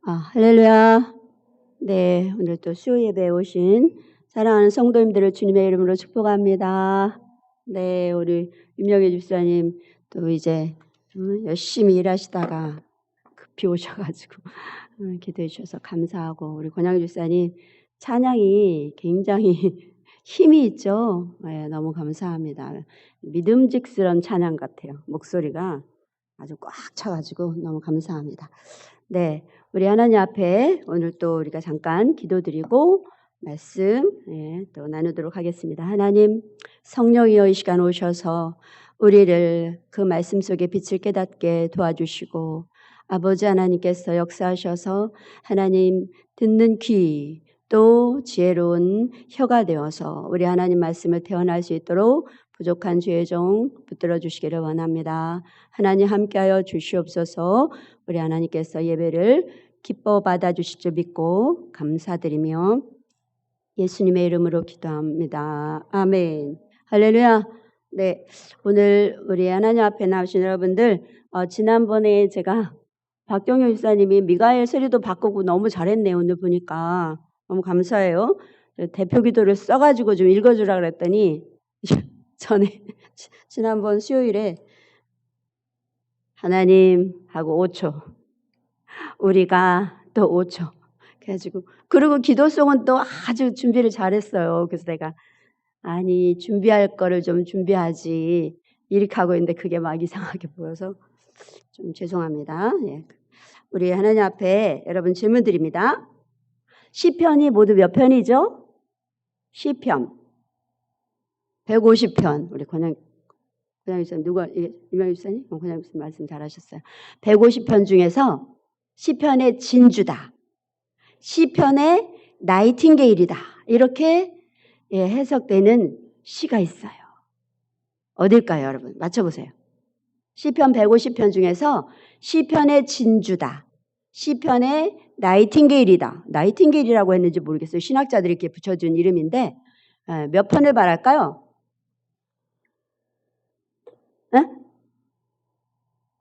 할렐루야. 네, 오늘 또 수요 예배에 오신 사랑하는 성도님들을 주님의 이름으로 축복합니다. 네, 우리 윤명희 집사님 또 이제 열심히 일하시다가 급히 오셔가지고 기도해 주셔서 감사하고, 우리 권양 집사님 찬양이 굉장히 힘이 있죠. 네, 너무 감사합니다. 믿음직스러운 찬양 같아요. 목소리가 아주 꽉 차가지고 너무 감사합니다. 네, 우리 하나님 앞에 오늘 또 우리가 잠깐 기도드리고 말씀 또 나누도록 하겠습니다. 하나님, 성령이여 이 시간 오셔서 우리를 그 말씀 속에 빛을 깨닫게 도와주시고, 아버지 하나님께서 역사하셔서 하나님 듣는 귀, 또 지혜로운 혀가 되어서 우리 하나님 말씀을 태어날 수 있도록 부족한 죄의 종 붙들어 주시기를 원합니다. 하나님 함께하여 주시옵소서. 우리 하나님께서 예배를 기뻐 받아주실 줄 믿고 감사드리며 예수님의 이름으로 기도합니다. 아멘. 할렐루야. 네, 오늘 우리 하나님 앞에 나오신 여러분들, 지난번에 제가 박경효 집사님이 미가엘 서리도 바꾸고 너무 잘했네요. 오늘 보니까 너무 감사해요. 대표 기도를 써가지고 좀 읽어주라 그랬더니 전에 지난번 수요일에 하나님 하고 5초, 우리가 또 5초 그래가지고, 그리고 기도송은 또 아주 준비를 잘했어요. 그래서 내가 아니 준비할 거를 좀 준비하지 이렇게 하고 있는데 그게 막 이상하게 보여서 좀 죄송합니다. 예. 우리 하나님 앞에 여러분 질문 드립니다. 시편이 모두 몇 편이죠? 시편 150편. 우리 권양 집사님 누가 유명 집사님? 권양 집사님 말씀 잘하셨어요. 150편 중에서 시편의 진주다, 시편의 나이팅게일이다, 이렇게 해석되는 시가 있어요. 어딜까요, 여러분? 맞춰보세요. 시편 150편 중에서 시편의 진주다, 시편의 나이팅게일이다. 나이팅게일이라고 했는지 모르겠어요. 신학자들이 이렇게 붙여준 이름인데 몇 편을 말할까요?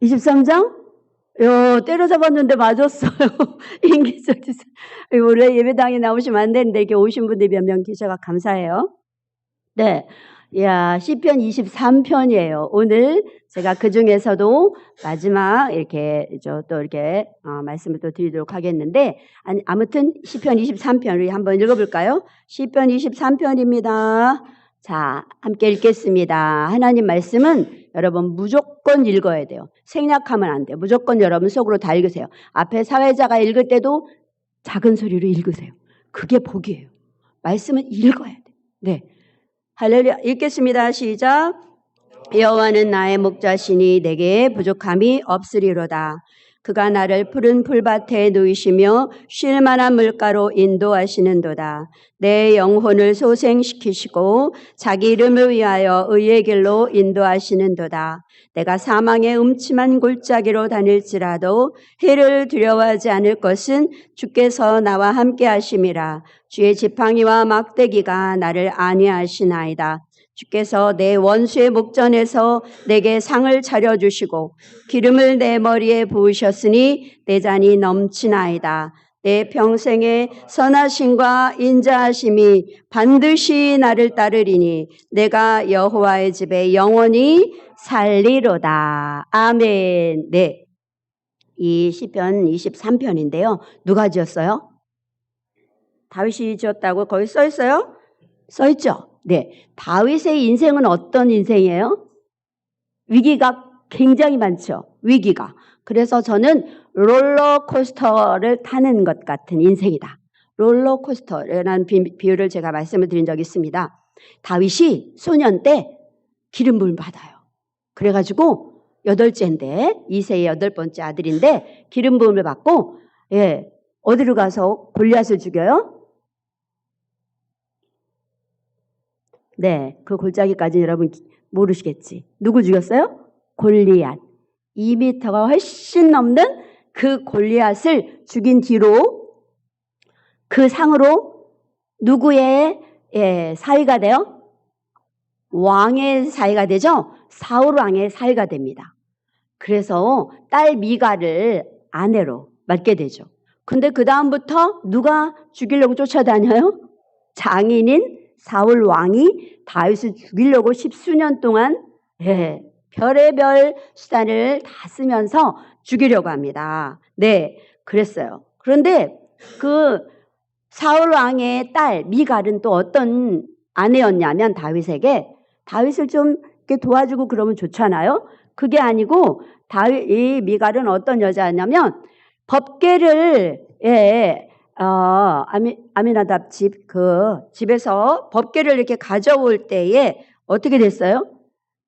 23장? 때려잡았는데 맞았어요. 인기절 지사. 원래 예배당에 나오시면 안 되는데 이렇게 오신 분들이 몇 명 계셔서 감사해요. 네. 시편 23편이에요. 오늘 제가 그 중에서도 마지막 이렇게 또 이렇게 말씀을 또 드리도록 하겠는데, 아무튼 시편 23편을 한번 읽어볼까요? 시편 23편입니다. 자, 함께 읽겠습니다. 하나님 말씀은 여러분 무조건 읽어야 돼요. 생략하면 안 돼요. 무조건 여러분 속으로 다 읽으세요. 앞에 사회자가 읽을 때도 작은 소리로 읽으세요. 그게 복이에요. 말씀은 읽어야 돼요. 네. 할렐루야. 읽겠습니다. 시작. 여호와는 나의 목자시니 내게 부족함이 없으리로다. 그가 나를 푸른 풀밭에 누이시며 쉴 만한 물가로 인도하시는도다. 내 영혼을 소생시키시고 자기 이름을 위하여 의의 길로 인도하시는도다. 내가 사망의 음침한 골짜기로 다닐지라도 해를 두려워하지 않을 것은 주께서 나와 함께 하심이라. 주의 지팡이와 막대기가 나를 안위하시나이다. 주께서 내 원수의 목전에서 내게 상을 차려주시고 기름을 내 머리에 부으셨으니 내 잔이 넘치나이다. 내 평생의 선하심과 인자하심이 반드시 나를 따르리니 내가 여호와의 집에 영원히 살리로다. 아멘. 네, 이 시편 23편인데요. 누가 지었어요? 다윗이 지었다고 거기 써 있어요? 써 있죠? 네. 다윗의 인생은 어떤 인생이에요? 위기가 굉장히 많죠. 위기가. 그래서 저는 롤러코스터를 타는 것 같은 인생이다. 롤러코스터라는 비유를 제가 말씀을 드린 적이 있습니다. 다윗이 소년 때 기름 부음을 받아요. 그래가지고 8째인데, 이세의 8번째 아들인데 기름 부음을 받고 어디로 가서 골리앗을 죽여요? 네, 그 골짜기까지 여러분 모르시겠지. 누구 죽였어요? 골리앗. 2m가 훨씬 넘는 그 골리앗을 죽인 뒤로 그 상으로 누구의 사위가 돼요? 왕의 사위가 되죠? 사울 왕의 사위가 됩니다. 그래서 딸 미가를 아내로 맡게 되죠. 근데 그 다음부터 누가 죽이려고 쫓아다녀요? 장인인 사울 왕이 다윗을 죽이려고 십수년 동안 별의별 수단을 다 쓰면서 죽이려고 합니다. 네, 그랬어요. 그런데 그 사울 왕의 딸 미갈은 또 어떤 아내였냐면 다윗을 좀 이렇게 도와주고 그러면 좋잖아요. 그게 아니고 이 미갈은 어떤 여자였냐면 법궤를 아미나답 집에서 법궤를 이렇게 가져올 때에 어떻게 됐어요?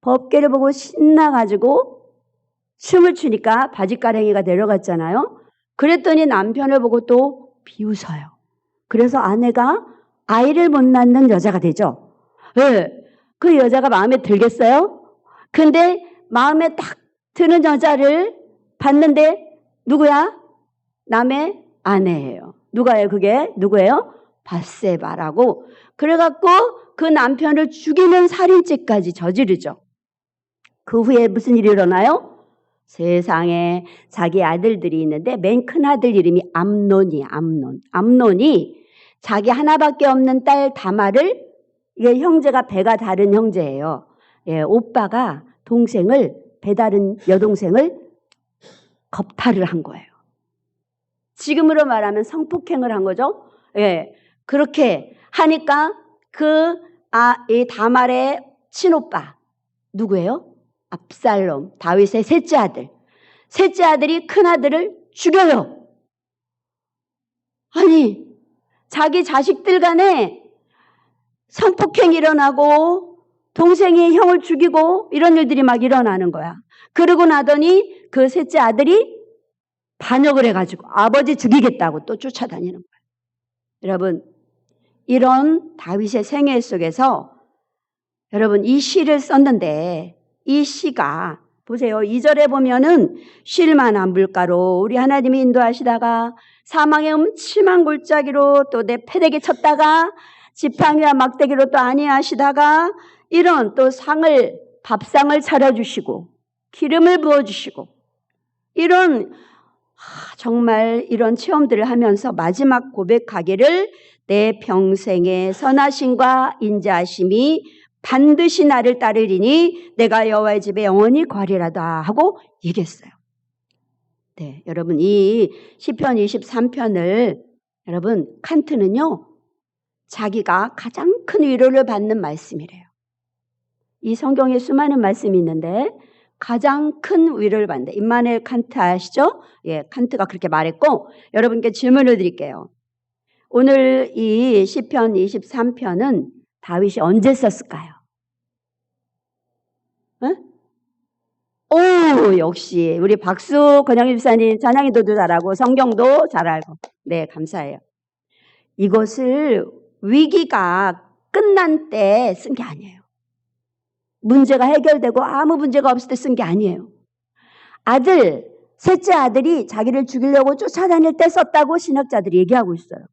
법궤를 보고 신나가지고 춤을 추니까 바짓가랭이가 내려갔잖아요. 그랬더니 남편을 보고 또 비웃어요. 그래서 아내가 아이를 못 낳는 여자가 되죠. 네. 그 여자가 마음에 들겠어요? 근데 마음에 딱 드는 여자를 봤는데 누구야? 남의 아내예요. 누가요? 그게 누구예요? 밧세바라고. 그래갖고 그 남편을 죽이는 살인죄까지 저지르죠. 그 후에 무슨 일이 일어나요? 세상에 자기 아들들이 있는데 맨 큰 아들 이름이 암논이에요. 암논이 자기 하나밖에 없는 딸 다말을, 이게 형제가 배가 다른 형제예요. 오빠가 배 다른 여동생을 겁탈을 한 거예요. 지금으로 말하면 성폭행을 한 거죠. 그렇게 하니까 이 다말의 친오빠 누구예요? 압살롬, 다윗의 셋째 아들이 큰 아들을 죽여요. 아니, 자기 자식들 간에 성폭행이 일어나고 동생이 형을 죽이고 이런 일들이 막 일어나는 거야. 그러고 나더니 그 셋째 아들이 반역을 해가지고 아버지 죽이겠다고 또 쫓아다니는 거예요. 여러분, 이런 다윗의 생애 속에서 여러분 이 시를 썼는데 이 시가 보세요. 2절에 보면은 쉴만한 물가로 우리 하나님이 인도하시다가 사망의 음침한 골짜기로 또 내 패대기 쳤다가 지팡이와 막대기로 또 안위하시다가 이런 또 밥상을 차려주시고 기름을 부어주시고 이런 정말 이런 체험들을 하면서 마지막 고백하기를 내 평생의 선하심과 인자하심이 반드시 나를 따르리니 내가 여호와의 집에 영원히 거하리라다 하고 얘기했어요. 네, 여러분 이 시편 23편을 여러분 칸트는요 자기가 가장 큰 위로를 받는 말씀이래요. 이 성경에 수많은 말씀이 있는데 가장 큰 위로를 받는다. 임마누엘 칸트 아시죠? 칸트가 그렇게 말했고 여러분께 질문을 드릴게요. 오늘 이 시편 23편은 다윗이 언제 썼을까요? 오, 역시 우리 박수 권영희 집사님 찬양기도도 잘하고 성경도 잘 알고. 네, 감사해요. 이것을 위기가 끝난 때 쓴 게 아니에요. 문제가 해결되고 아무 문제가 없을 때 쓴 게 아니에요. 셋째 아들이 자기를 죽이려고 쫓아다닐 때 썼다고 신학자들이 얘기하고 있어요.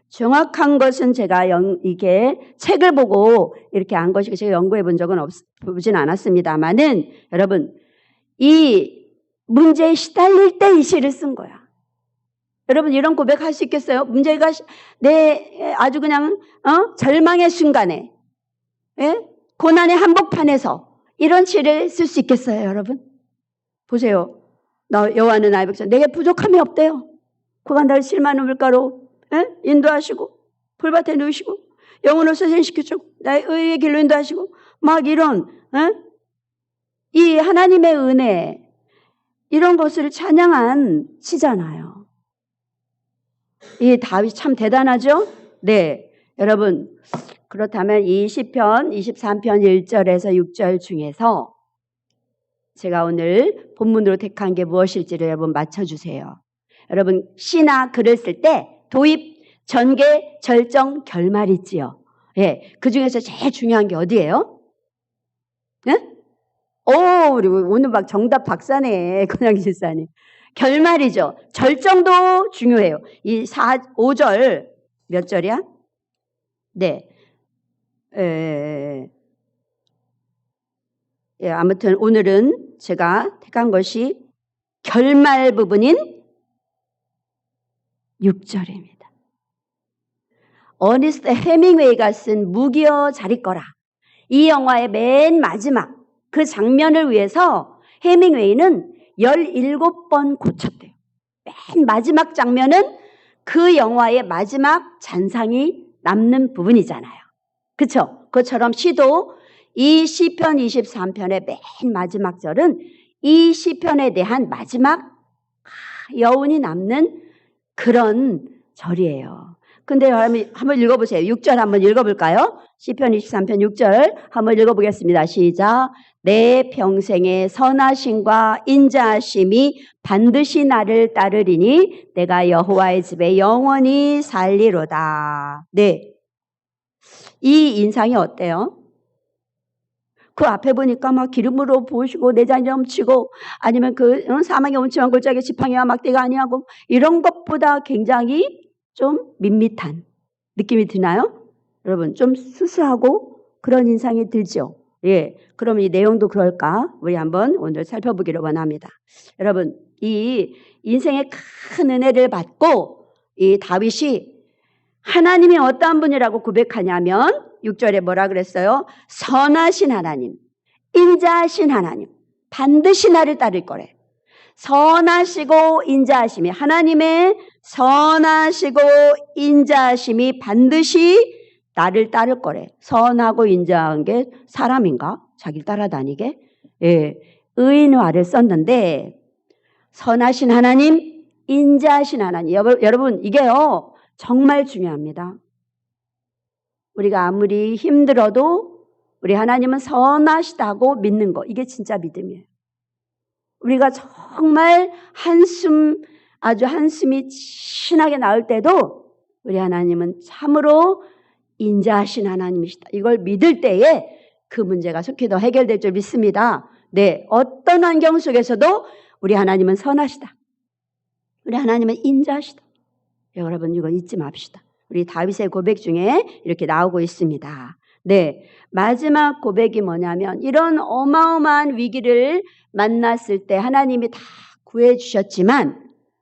정확한 것은 제가 이게 책을 보고 이렇게 안 것이고 제가 연구해 본 적은 보진 않았습니다만은 여러분 이 문제에 시달릴 때 이 시를 쓴 거야. 여러분 이런 고백할 수 있겠어요? 문제가 아주 그냥 절망의 순간에 고난의 한복판에서 이런 시를 쓸 수 있겠어요, 여러분? 보세요. 여호와는 나의 백성 내게 부족함이 없대요. 그가 나를 실만한 물가로 인도하시고 풀밭에 누우시고 영혼을 소생시켜주고 나의 의의 길로 인도하시고 막 이런 이 하나님의 은혜 이런 것을 찬양한 시잖아요. 이 다윗 참 대단하죠? 네, 여러분 그렇다면 이 시편 23편 1절에서 6절 중에서 제가 오늘 본문으로 택한 게 무엇일지를 여러분 맞춰주세요. 여러분 시나 글을 쓸 때 도입, 전개, 절정, 결말 있지요. 그 중에서 제일 중요한 게 어디예요? 우리 오늘 막 정답 박사네, 권양기 집사님. 결말이죠. 절정도 중요해요. 이 5절 몇 절이야? 네. 아무튼 오늘은 제가 택한 것이 결말 부분인 6절입니다. 어니스트 헤밍웨이가 쓴 무기여 잘 있거라. 이 영화의 맨 마지막 그 장면을 위해서 헤밍웨이는 17번 고쳤대요. 맨 마지막 장면은 그 영화의 마지막 잔상이 남는 부분이잖아요. 그렇죠? 그것처럼 시도 이 시편 23편의 맨 마지막 절은 이 시편에 대한 마지막 여운이 남는 그런 절이에요. 근데 한번 읽어보세요. 6절 한번 읽어볼까요? 시편 23편 6절 한번 읽어보겠습니다. 시작. 내 평생의 선하심과 인자하심이 반드시 나를 따르리니 내가 여호와의 집에 영원히 살리로다. 네, 이 인상이 어때요? 그 앞에 보니까 막 기름으로 부으시고 내장이 넘치고 아니면 그 사망의 온침한 골짜기 지팡이와 막대가 아니하고 이런 것보다 굉장히 좀 밋밋한 느낌이 드나요? 여러분 좀 수수하고 그런 인상이 들죠? 예, 그럼 이 내용도 그럴까? 우리 한번 오늘 살펴보기를 원합니다. 여러분 이 인생의 큰 은혜를 받고 이 다윗이 하나님이 어떠한 분이라고 고백하냐면 6절에 뭐라 그랬어요? 선하신 하나님, 인자하신 하나님, 반드시 나를 따를 거래. 선하시고 인자하심이 하나님의 선하시고 인자하심이 반드시 나를 따를 거래. 선하고 인자한 게 사람인가? 자기를 따라다니게? 예, 의인화를 썼는데 선하신 하나님, 인자하신 하나님. 여러분 이게요 정말 중요합니다. 우리가 아무리 힘들어도 우리 하나님은 선하시다고 믿는 거 이게 진짜 믿음이에요. 우리가 정말 아주 한숨이 진하게 나올 때도 우리 하나님은 참으로 인자하신 하나님이시다. 이걸 믿을 때에 그 문제가 속히 더 해결될 줄 믿습니다. 네, 어떤 환경 속에서도 우리 하나님은 선하시다. 우리 하나님은 인자하시다. 여러분 이거 잊지 맙시다. 우리 다윗의 고백 중에 이렇게 나오고 있습니다. 네, 마지막 고백이 뭐냐면 이런 어마어마한 위기를 만났을 때 하나님이 다 구해주셨지만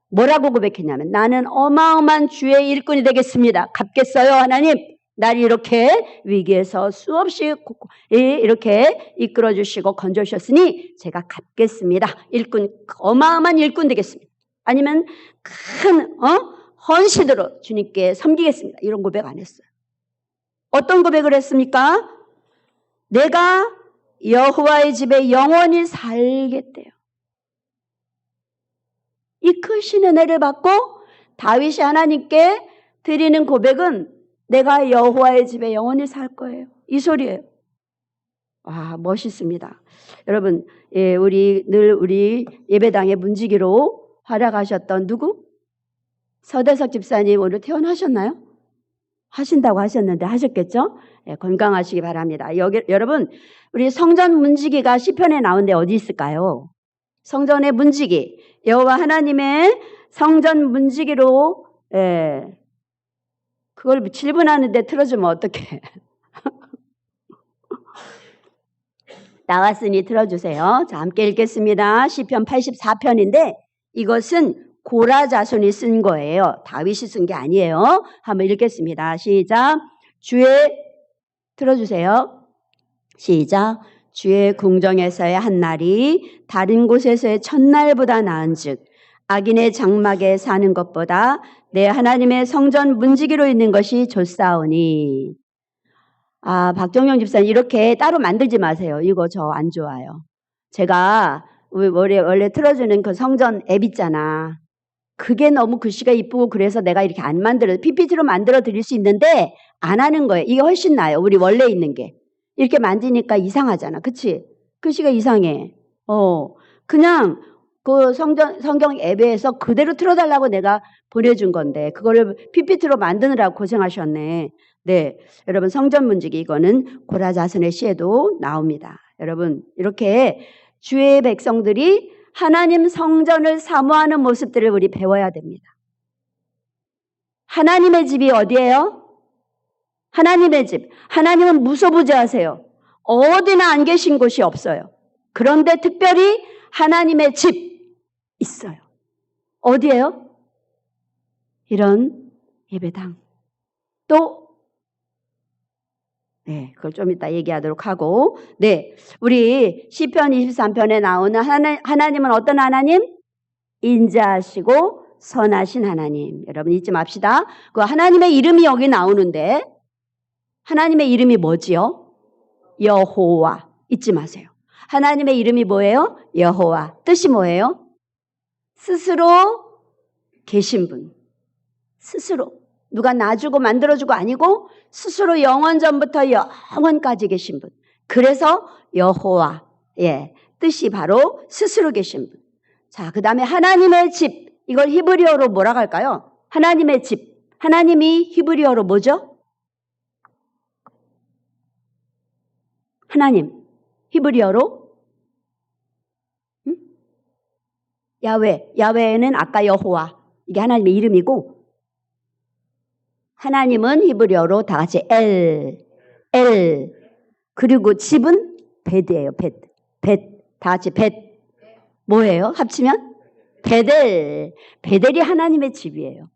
뭐라고 고백했냐면 나는 어마어마한 주의 일꾼이 되겠습니다. 갚겠어요 하나님. 날 이렇게 위기에서 수없이 이렇게 이끌어주시고 건져주셨으니 제가 갚겠습니다. 일꾼, 어마어마한 일꾼 되겠습니다. 아니면 큰 헌신으로 주님께 섬기겠습니다. 이런 고백 안 했어요. 어떤 고백을 했습니까? 내가 여호와의 집에 영원히 살겠대요. 이 크신 은혜를 받고 다윗이 하나님께 드리는 고백은 내가 여호와의 집에 영원히 살 거예요. 이 소리예요. 와, 멋있습니다. 여러분, 예, 우리 예배당의 문지기로 활약하셨던 누구? 서대석 집사님 오늘 퇴원하셨나요? 하신다고 하셨는데 하셨겠죠? 예, 건강하시기 바랍니다. 여러분, 우리 성전 문지기가 시편에 나온데 어디 있을까요? 성전의 문지기, 여호와 하나님의 성전 문지기로 그걸 질문하는데 틀어주면 어떡해? 나왔으니 틀어주세요. 자, 함께 읽겠습니다. 시편 84편인데 이것은 고라 자손이 쓴 거예요. 다윗이 쓴 게 아니에요. 한번 읽겠습니다. 시작. 틀어주세요. 시작. 주의 궁정에서의 한 날이 다른 곳에서의 첫날보다 나은즉 악인의 장막에 사는 것보다 내 하나님의 성전 문지기로 있는 것이 좋사오니. 아, 박정영 집사님 이렇게 따로 만들지 마세요. 이거 저 안 좋아요. 제가 원래 틀어주는 그 성전 앱 있잖아. 그게 너무 글씨가 이쁘고 그래서 내가 이렇게 안 PPT로 만들어 드릴 수 있는데 안 하는 거예요. 이게 훨씬 나아요. 우리 원래 있는 게. 이렇게 만지니까 이상하잖아. 그치? 글씨가 이상해. 그냥 그 성경 앱에서 그대로 틀어달라고 내가 보내준 건데 그거를 PPT로 만드느라고 고생하셨네. 네, 여러분 성전 문지기 이거는 고라 자손의 시에도 나옵니다. 여러분 이렇게 주의 백성들이 하나님 성전을 사모하는 모습들을 우리 배워야 됩니다. 하나님의 집이 어디예요? 하나님의 집. 하나님은 무소부재하세요. 어디나 안 계신 곳이 없어요. 그런데 특별히 하나님의 집 있어요. 어디예요? 이런 예배당. 또 네, 그걸 좀 이따 얘기하도록 하고, 네, 우리 시편 23편에 나오는 하나님은 어떤 하나님? 인자하시고 선하신 하나님. 여러분 잊지 맙시다. 그 하나님의 이름이 여기 나오는데 하나님의 이름이 뭐지요? 여호와. 잊지 마세요. 하나님의 이름이 뭐예요? 여호와. 뜻이 뭐예요? 스스로 계신 분. 스스로. 누가 놔주고 만들어주고 아니고 스스로 영원 전부터 영원까지 계신 분. 그래서 여호와. 예, 뜻이 바로 스스로 계신 분. 자, 그 다음에 하나님의 집. 이걸 히브리어로 뭐라고 할까요? 하나님의 집. 하나님이 히브리어로 뭐죠? 하나님. 히브리어로? 야훼. 야훼는 아까 여호와. 이게 하나님의 이름이고 하나님은 히브리어로 다 같이 엘. 그리고 집은 벳이에요. 벳. 다 같이 벳. 뭐예요? 합치면? 베델. 베델이 하나님의 집이에요.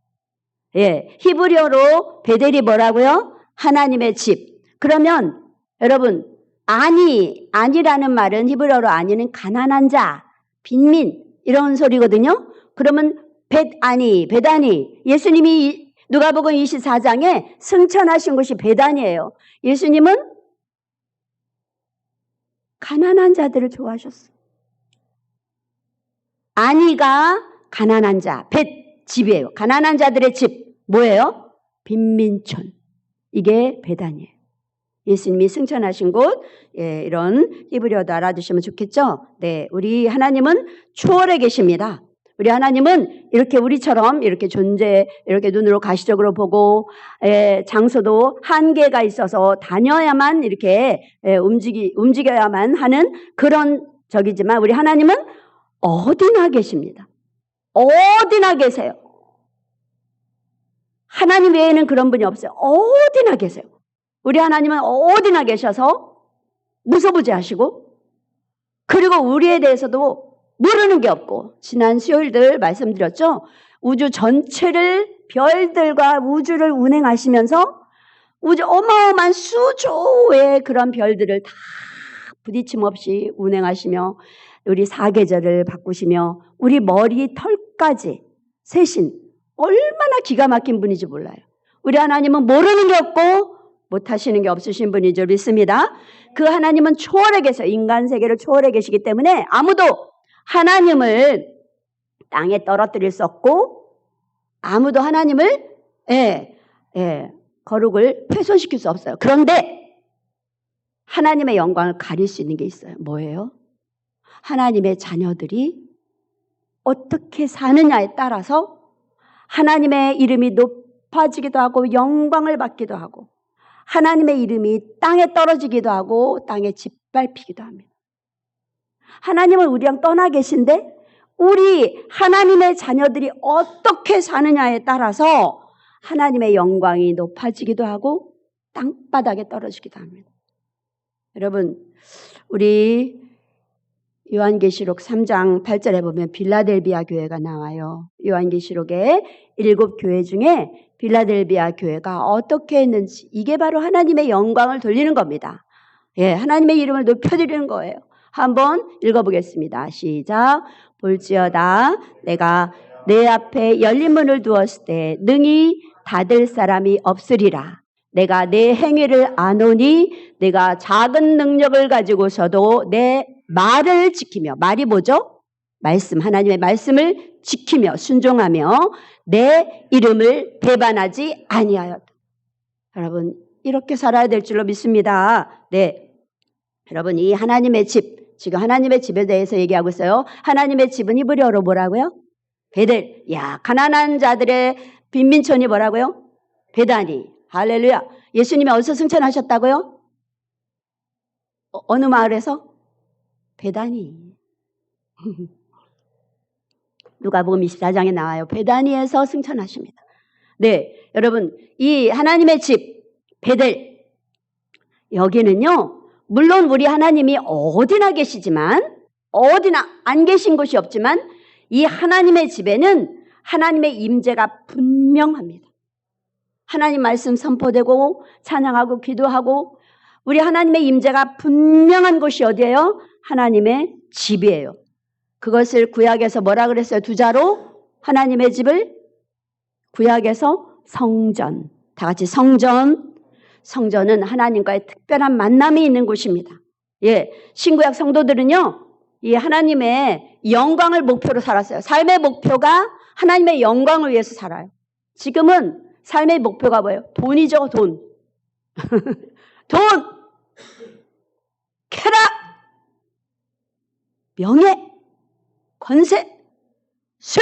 예. 히브리어로 베델이 뭐라고요? 하나님의 집. 그러면 여러분, 아니라는 말은 히브리어로 아니는 가난한 자, 빈민 이런 소리거든요. 그러면 베다니. 예수님이 누가복음 24장에 승천하신 곳이 베단이에요. 예수님은 가난한 자들을 좋아하셨어요. 아니가 가난한 자, 집이에요. 가난한 자들의 집 뭐예요? 빈민촌. 이게 베단이에요. 예수님이 승천하신 곳, 예, 이런 히브리어도 알아두시면 좋겠죠? 네, 우리 하나님은 초월해 계십니다. 우리 하나님은 이렇게 우리처럼 이렇게 이렇게 눈으로 가시적으로 보고, 장소도 한계가 있어서 다녀야만 이렇게 움직여야만 하는 그런 적이지만 우리 하나님은 어디나 계십니다. 어디나 계세요. 하나님 외에는 그런 분이 없어요. 어디나 계세요. 우리 하나님은 어디나 계셔서 무소부지하시고 그리고 우리에 대해서도 모르는 게 없고 지난 수요일들 말씀드렸죠. 우주 전체를 별들과 우주를 운행하시면서 우주 어마어마한 수조의 그런 별들을 다 부딪힘 없이 운행하시며 우리 사계절을 바꾸시며 우리 머리 털까지 세신 얼마나 기가 막힌 분인지 몰라요. 우리 하나님은 모르는 게 없고 못하시는 게 없으신 분인 줄 믿습니다. 그 하나님은 초월해 계세요. 인간 세계를 초월해 계시기 때문에 아무도 하나님을 땅에 떨어뜨릴 수 없고 아무도 하나님을 거룩을 훼손시킬 수 없어요. 그런데 하나님의 영광을 가릴 수 있는 게 있어요. 뭐예요? 하나님의 자녀들이 어떻게 사느냐에 따라서 하나님의 이름이 높아지기도 하고 영광을 받기도 하고 하나님의 이름이 땅에 떨어지기도 하고 땅에 짓밟히기도 합니다. 하나님은 우리랑 떠나 계신데 우리 하나님의 자녀들이 어떻게 사느냐에 따라서 하나님의 영광이 높아지기도 하고 땅바닥에 떨어지기도 합니다. 여러분, 우리 요한계시록 3장 8절에 보면 빌라델비아 교회가 나와요. 요한계시록의 7교회 중에 빌라델비아 교회가 어떻게 했는지 이게 바로 하나님의 영광을 돌리는 겁니다. 예, 하나님의 이름을 높여드리는 거예요. 한번 읽어보겠습니다. 시작. 볼지어다 내가 내 앞에 열린 문을 두었을 때 능히 닫을 사람이 없으리라. 내가 내 행위를 아노니 내가 작은 능력을 가지고서도 내 말을 지키며 말이 뭐죠? 말씀, 하나님의 말씀을 지키며 순종하며 내 이름을 배반하지 아니하였다. 여러분 이렇게 살아야 될 줄로 믿습니다. 네, 여러분 이 하나님의 집 지금 하나님의 집에 대해서 얘기하고 있어요. 하나님의 집은 히브리어로 뭐라고요? 베델. 야, 가난한 자들의 빈민촌이 뭐라고요? 베다니. 할렐루야. 예수님이 어디서 승천하셨다고요? 어느 마을에서? 베다니. 누가복음 24장에 나와요. 베다니에서 승천하십니다. 네, 여러분 이 하나님의 집 베델 여기는요. 물론 우리 하나님이 어디나 계시지만 어디나 안 계신 곳이 없지만 이 하나님의 집에는 하나님의 임재가 분명합니다. 하나님 말씀 선포되고 찬양하고 기도하고 우리 하나님의 임재가 분명한 곳이 어디예요? 하나님의 집이에요. 그것을 구약에서 뭐라 그랬어요? 두 자로 하나님의 집을 구약에서 성전. 다 같이 성전. 성전은 하나님과의 특별한 만남이 있는 곳입니다. 예, 신구약 성도들은요, 이 하나님의 영광을 목표로 살았어요. 삶의 목표가 하나님의 영광을 위해서 살아요. 지금은 삶의 목표가 뭐예요? 돈이죠, 돈. 돈, 쾌락, 명예, 권세, 술,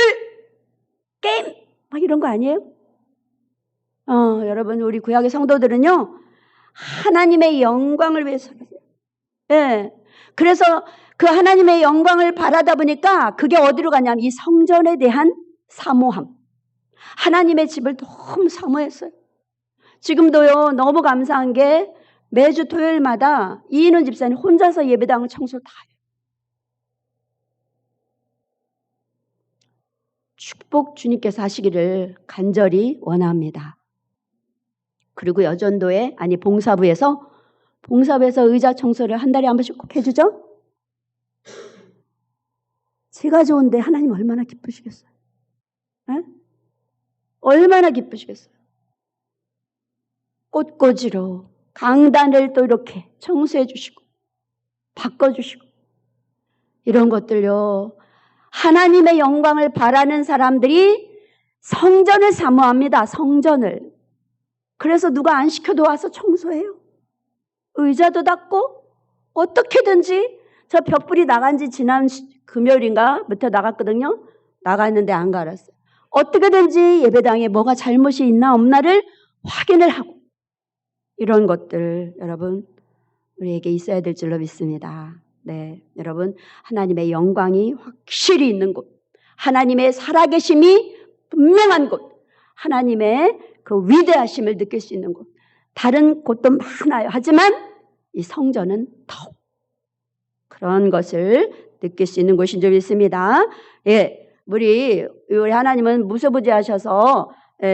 게임, 막 이런 거 아니에요? 여러분, 우리 구약의 성도들은요, 하나님의 영광을 위해서 살아요. 예. 그래서 그 하나님의 영광을 바라다 보니까 그게 어디로 가냐면 이 성전에 대한 사모함. 하나님의 집을 너무 사모했어요. 지금도요, 너무 감사한 게 매주 토요일마다 이인훈 집사님 혼자서 예배당을 청소를 다 해요. 축복 주님께서 하시기를 간절히 원합니다. 그리고 여전도에, 봉사부에서 의자 청소를 한 달에 한 번씩 꼭 해주죠? 제가 좋은데 하나님 얼마나 기쁘시겠어요? 에? 얼마나 기쁘시겠어요? 꽃꽂이로 강단을 또 이렇게 청소해 주시고 바꿔주시고 이런 것들요. 하나님의 영광을 바라는 사람들이 성전을 사모합니다. 성전을. 그래서 누가 안 시켜도 와서 청소해요. 의자도 닦고 어떻게든지 저 벽불이 나간 지 지난 금요일인가부터 나갔거든요. 나갔는데 안 갈았어요. 어떻게든지 예배당에 뭐가 잘못이 있나 없나를 확인을 하고 이런 것들 여러분 우리에게 있어야 될 줄로 믿습니다. 네, 여러분 하나님의 영광이 확실히 있는 곳, 하나님의 살아계심이 분명한 곳, 하나님의 그 위대하심을 느낄 수 있는 곳, 다른 곳도 많아요. 하지만 이 성전은 더욱 그런 것을 느낄 수 있는 곳인 줄 믿습니다. 예, 우리 하나님은 무소부지하셔서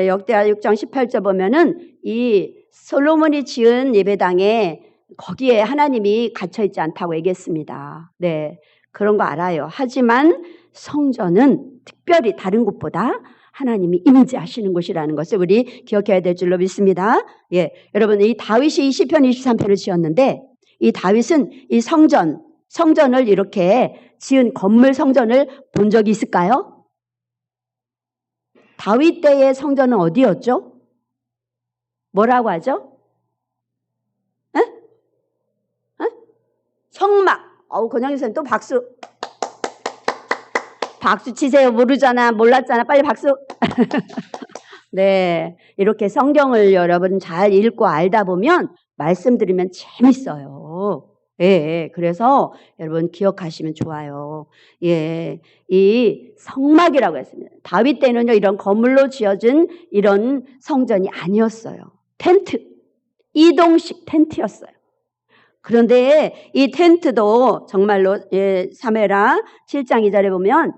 역대하 6장 18절 보면은 이 솔로몬이 지은 예배당에 거기에 하나님이 갇혀있지 않다고 얘기했습니다. 네, 그런 거 알아요. 하지만 성전은 특별히 다른 곳보다 하나님이 임재하시는 곳이라는 것을 우리 기억해야 될 줄로 믿습니다. 예, 여러분 이 다윗이 20편 23편을 지었는데 이 다윗은 이 성전을 이렇게 지은 건물 성전을 본 적이 있을까요? 다윗 때의 성전은 어디였죠? 뭐라고 하죠? 에? 에? 성막. 권영희 선생님 또 박수 치세요. 모르잖아. 몰랐잖아. 빨리 박수. 네, 이렇게 성경을 여러분 잘 읽고 알다 보면 말씀드리면 재밌어요. 예, 그래서 여러분 기억하시면 좋아요. 예, 이 성막이라고 했습니다. 다윗 때는요, 이런 건물로 지어진 이런 성전이 아니었어요. 텐트, 이동식 텐트였어요. 그런데 이 텐트도 정말로 사무엘하 7장 2절에 보면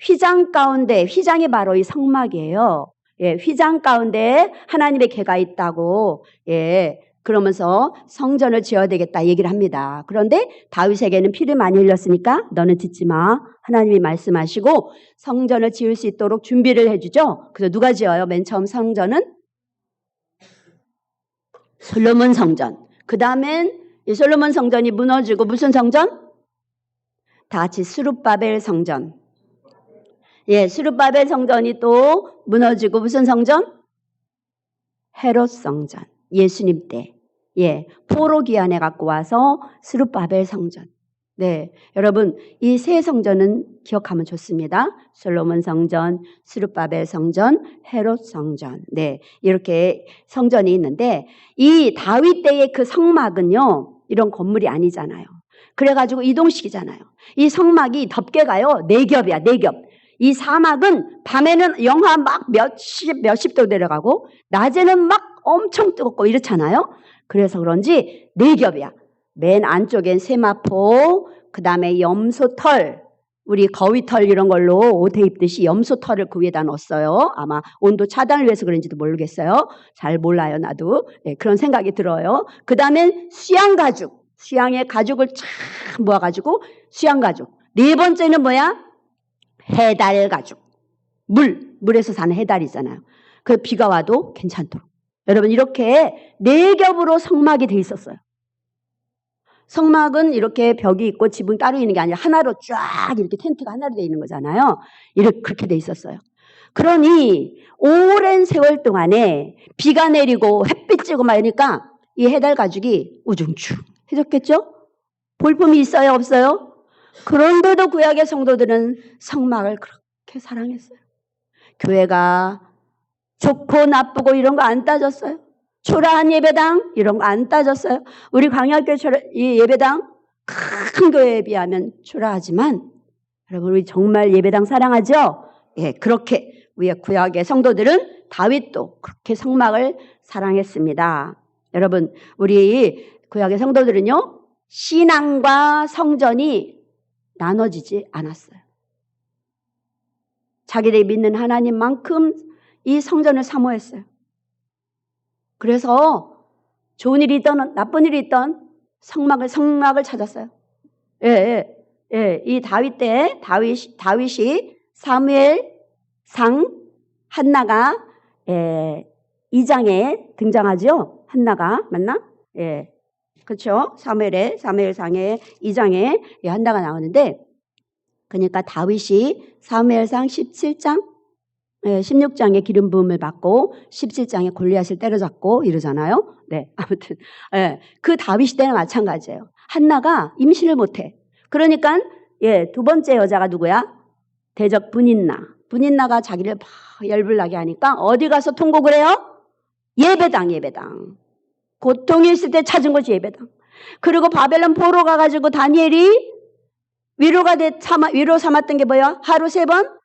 휘장 가운데, 휘장이 바로 이 성막이에요. 휘장 가운데 하나님의 계가 있다고 그러면서 성전을 지어야 되겠다 얘기를 합니다. 그런데 다윗에게는 피를 많이 흘렸으니까 너는 짓지 마. 하나님이 말씀하시고 성전을 지을 수 있도록 준비를 해주죠. 그래서 누가 지어요? 맨 처음 성전은 솔로몬 성전. 그 다음엔 이 솔로몬 성전이 무너지고 무슨 성전? 다 같이 스룹바벨 성전. 예, 스룹바벨 성전이 또 무너지고 무슨 성전? 헤롯 성전. 예수님 때. 예, 포로 귀환해 갖고 와서 스룹바벨 성전. 네, 여러분 이 세 성전은 기억하면 좋습니다. 솔로몬 성전, 스룹바벨 성전, 헤롯 성전. 네, 이렇게 성전이 있는데 이 다윗 때의 그 성막은요, 이런 건물이 아니잖아요. 그래가지고 이동식이잖아요. 이 성막이 덮개가요, 4겹이야, 4겹. 이 사막은 밤에는 영하 막 몇십 도 내려가고 낮에는 막 엄청 뜨겁고 이렇잖아요. 그래서 그런지 4겹이야. 맨 안쪽엔 세마포, 그 다음에 염소털, 우리 거위털 이런 걸로 옷에 입듯이 염소털을 그 위에다 넣었어요. 아마 온도 차단을 위해서 그런지도 모르겠어요. 잘 몰라요, 나도. 네, 그런 생각이 들어요. 그 다음엔 수양가죽. 수양의 가죽을 쫙 모아가지고 수양가죽. 네 번째는 뭐야? 해달가죽. 물에서 사는 해달이잖아요. 그 비가 와도 괜찮도록. 여러분, 이렇게 네 겹으로 성막이 돼 있었어요. 성막은 이렇게 벽이 있고 지붕 따로 있는 게 아니라 하나로 쫙 이렇게 텐트가 하나로 돼 있는 거잖아요. 이렇게 그렇게 돼 있었어요. 그러니 오랜 세월 동안에 비가 내리고 햇빛 쬐고 막 이러니까 이 해달 가죽이 우중충해졌겠죠? 볼품이 있어요, 없어요? 그런데도 구약의 성도들은 성막을 그렇게 사랑했어요. 교회가 좋고 나쁘고 이런 거 안 따졌어요. 초라한 예배당 이런 거 안 따졌어요. 우리 광야교회 이 예배당 큰 교회에 비하면 초라하지만 여러분 우리 정말 예배당 사랑하죠? 예, 그렇게 우리 구약의 성도들은 다윗도 그렇게 성막을 사랑했습니다. 여러분 우리 구약의 성도들은요 신앙과 성전이 나눠지지 않았어요. 자기들이 믿는 하나님만큼 이 성전을 사모했어요. 그래서 좋은 일이 있던 나쁜 일이 있던 성막을 찾았어요. 이 다윗 때 다윗이 사무엘상 한나가 2장에 등장하죠. 한나가 맞나? 예, 그렇죠. 사무엘상의 2장에 한나가 나오는데, 그러니까 다윗이 사무엘상 17장 16장에 기름 부음을 받고 17장에 골리앗을 때려잡고 이러잖아요. 네, 아무튼 그 다윗 때는 마찬가지예요. 한나가 임신을 못해. 그러니까 두 번째 여자가 누구야? 대적 분인나가 자기를 막 열불나게 하니까 어디 가서 통곡을 해요? 예배당. 고통이 있을 때 찾은 것이 예배당. 그리고 바벨론 포로 가가지고 다니엘이 위로 삼았던 게 뭐야? 하루 3번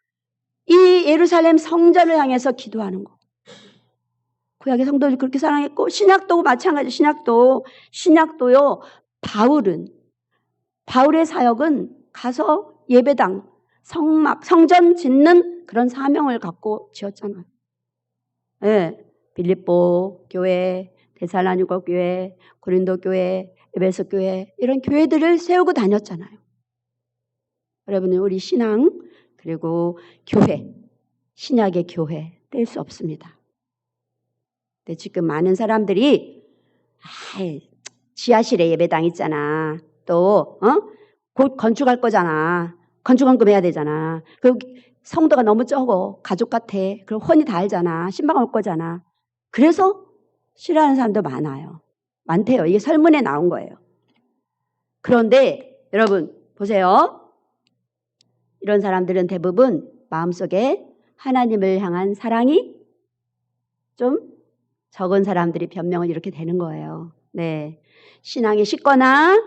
이 예루살렘 성전을 향해서 기도하는 거. 구약의 성도들이 그렇게 사랑했고, 신약도 마찬가지. 신약도요. 바울의 사역은 가서 예배당, 성막, 성전 짓는 그런 사명을 갖고 지었잖아요. 네, 빌립보 교회, 데살로니가 교회, 고린도 교회, 에베소 교회 이런 교회들을 세우고 다녔잖아요. 여러분은 우리 신앙 그리고 교회, 신약의 교회 뗄 수 없습니다. 근데 지금 많은 사람들이 지하실에 예배당 있잖아. 또 곧 건축할 거잖아. 건축원금 해야 되잖아. 그리고 성도가 너무 적어. 가족 같아. 그리고 혼이 다 알잖아. 신방 올 거잖아. 그래서 싫어하는 사람도 많대요. 이게 설문에 나온 거예요. 그런데 여러분 보세요. 이런 사람들은 대부분 마음속에 하나님을 향한 사랑이 좀 적은 사람들이 변명을 이렇게 되는 거예요. 네, 신앙이 식거나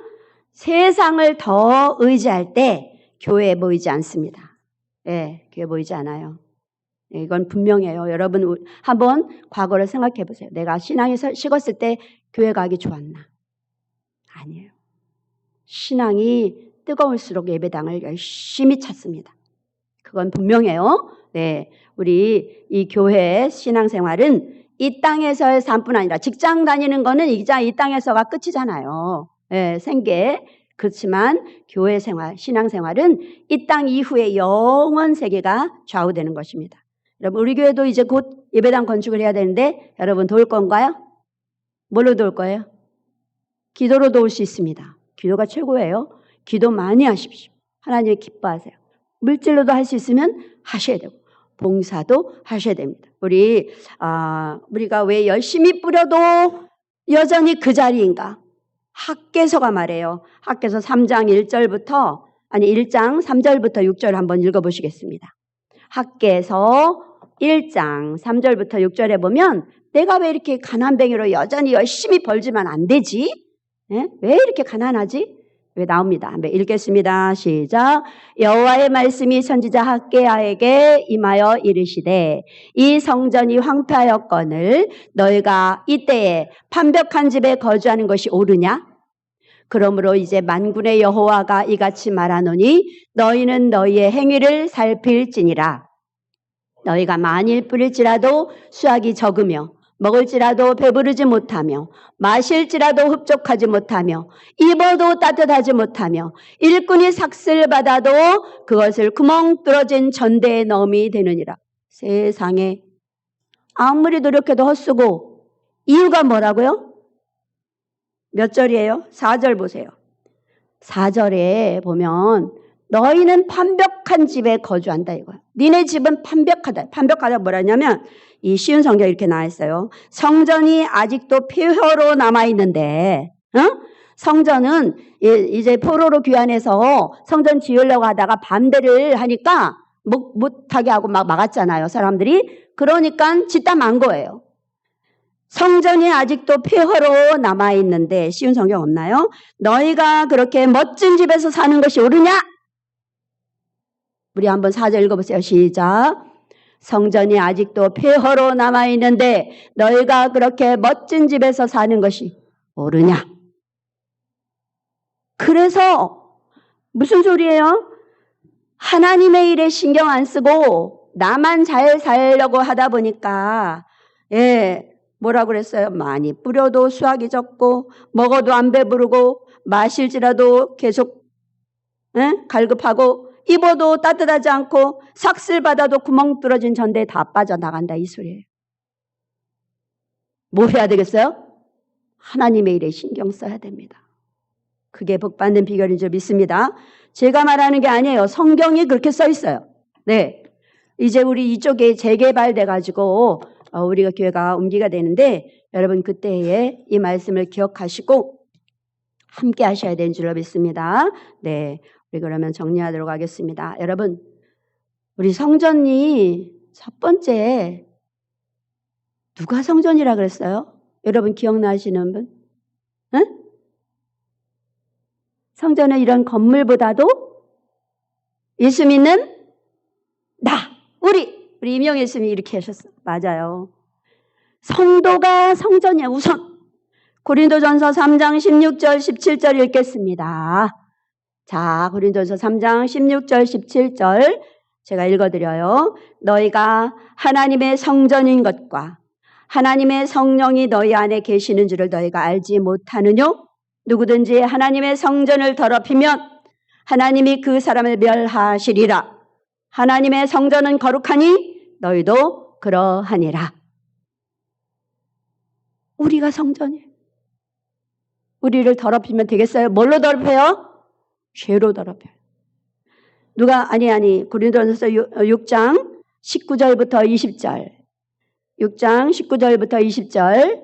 세상을 더 의지할 때 교회에 모이지 않습니다. 네, 교회에 모이지 않아요. 네, 이건 분명해요. 여러분 한번 과거를 생각해 보세요. 내가 신앙이 식었을 때 교회 가기 좋았나? 아니에요. 신앙이 뜨거울수록 예배당을 열심히 찾습니다. 그건 분명해요. 네, 우리 이 교회 신앙생활은 이 땅에서의 삶뿐 아니라 직장 다니는 거는 이 땅에서가 끝이잖아요. 네, 생계. 그렇지만 교회 생활, 신앙생활은 이 땅 이후의 영원 세계가 좌우되는 것입니다. 여러분 우리 교회도 이제 곧 예배당 건축을 해야 되는데 여러분 도울 건가요? 뭘로 도울 거예요? 기도로 도울 수 있습니다. 기도가 최고예요. 기도 많이 하십시오. 하나님이 기뻐하세요. 물질로도 할 수 있으면 하셔야 되고 봉사도 하셔야 됩니다. 우리가 왜 열심히 뿌려도 여전히 그 자리인가? 학개서가 말해요. 학개서 3장 1장 3절부터 6절 한번 읽어보시겠습니다. 학개서 1장 3절부터 6절에 보면 내가 왜 이렇게 가난뱅이로 여전히 열심히 벌지만 안 되지? 왜 이렇게 가난하지? 왜 나옵니다. 한번 읽겠습니다. 시작. 여호와의 말씀이 선지자 학개야에게 임하여 이르시되 이 성전이 황폐하였거늘 너희가 이때에 판벽한 집에 거주하는 것이 옳으냐? 그러므로 이제 만군의 여호와가 이같이 말하노니 너희는 너희의 행위를 살필지니라. 너희가 만일 뿌릴지라도 수확이 적으며 먹을지라도 배부르지 못하며 마실지라도 흡족하지 못하며 입어도 따뜻하지 못하며 일꾼이 삭슬 받아도 그것을 구멍 뚫어진 전대에 넣음이 되느니라. 세상에 아무리 노력해도 헛수고. 이유가 뭐라고요? 몇 절이에요? 4절 보세요. 4절에 보면 너희는 판벽한 집에 거주한다 이거야. 니네 집은 판벽하다. 판벽하다 뭐라냐면 이 쉬운 성경 이렇게 나와 있어요. 성전이 아직도 폐허로 남아있는데 성전은 이제 포로로 귀환해서 성전 지으려고 하다가 반대를 하니까 못하게 하고 막 막았잖아요. 사람들이. 그러니까 짓다 만 거예요. 성전이 아직도 폐허로 남아있는데 쉬운 성경 없나요? 너희가 그렇게 멋진 집에서 사는 것이 옳으냐? 우리 한번 4절 읽어보세요. 시작. 성전이 아직도 폐허로 남아있는데 너희가 그렇게 멋진 집에서 사는 것이 옳으냐? 그래서 무슨 소리예요? 하나님의 일에 신경 안 쓰고 나만 잘 살려고 하다 보니까 뭐라고 그랬어요? 많이 뿌려도 수확이 적고 먹어도 안 배부르고 마실지라도 계속 갈급하고 입어도 따뜻하지 않고 삭슬 받아도 구멍 뚫어진 전대에 다 빠져나간다 이 소리예요. 뭐 해야 되겠어요? 하나님의 일에 신경 써야 됩니다. 그게 복 받는 비결인 줄 믿습니다. 제가 말하는 게 아니에요. 성경이 그렇게 써 있어요. 네, 이제 우리 이쪽에 재개발돼 가지고 우리가 교회가 옮기가 되는데 여러분 그때에 이 말씀을 기억하시고 함께 하셔야 되는 줄로 믿습니다. 네, 우리 그러면 정리하도록 하겠습니다. 여러분, 우리 성전이 첫 번째 누가 성전이라 그랬어요? 여러분 기억나시는 분? 응? 성전은 이런 건물보다도 예수 믿는 우리 이명 예수님이 이렇게 하셨어요. 맞아요. 성도가 성전이야 우선. 고린도전서 3장 16절 17절 읽겠습니다. 자, 고린도전서 3장 16절 17절 제가 읽어드려요. 너희가 하나님의 성전인 것과 하나님의 성령이 너희 안에 계시는 줄을 너희가 알지 못하느뇨? 누구든지 하나님의 성전을 더럽히면 하나님이 그 사람을 멸하시리라. 하나님의 성전은 거룩하니 너희도 그러하니라. 우리가 성전이에요. 우리를 더럽히면 되겠어요? 뭘로 더럽혀요? 죄로 더럽혀요. 고린도전서 6장 19절부터 20절 6장 19절부터 20절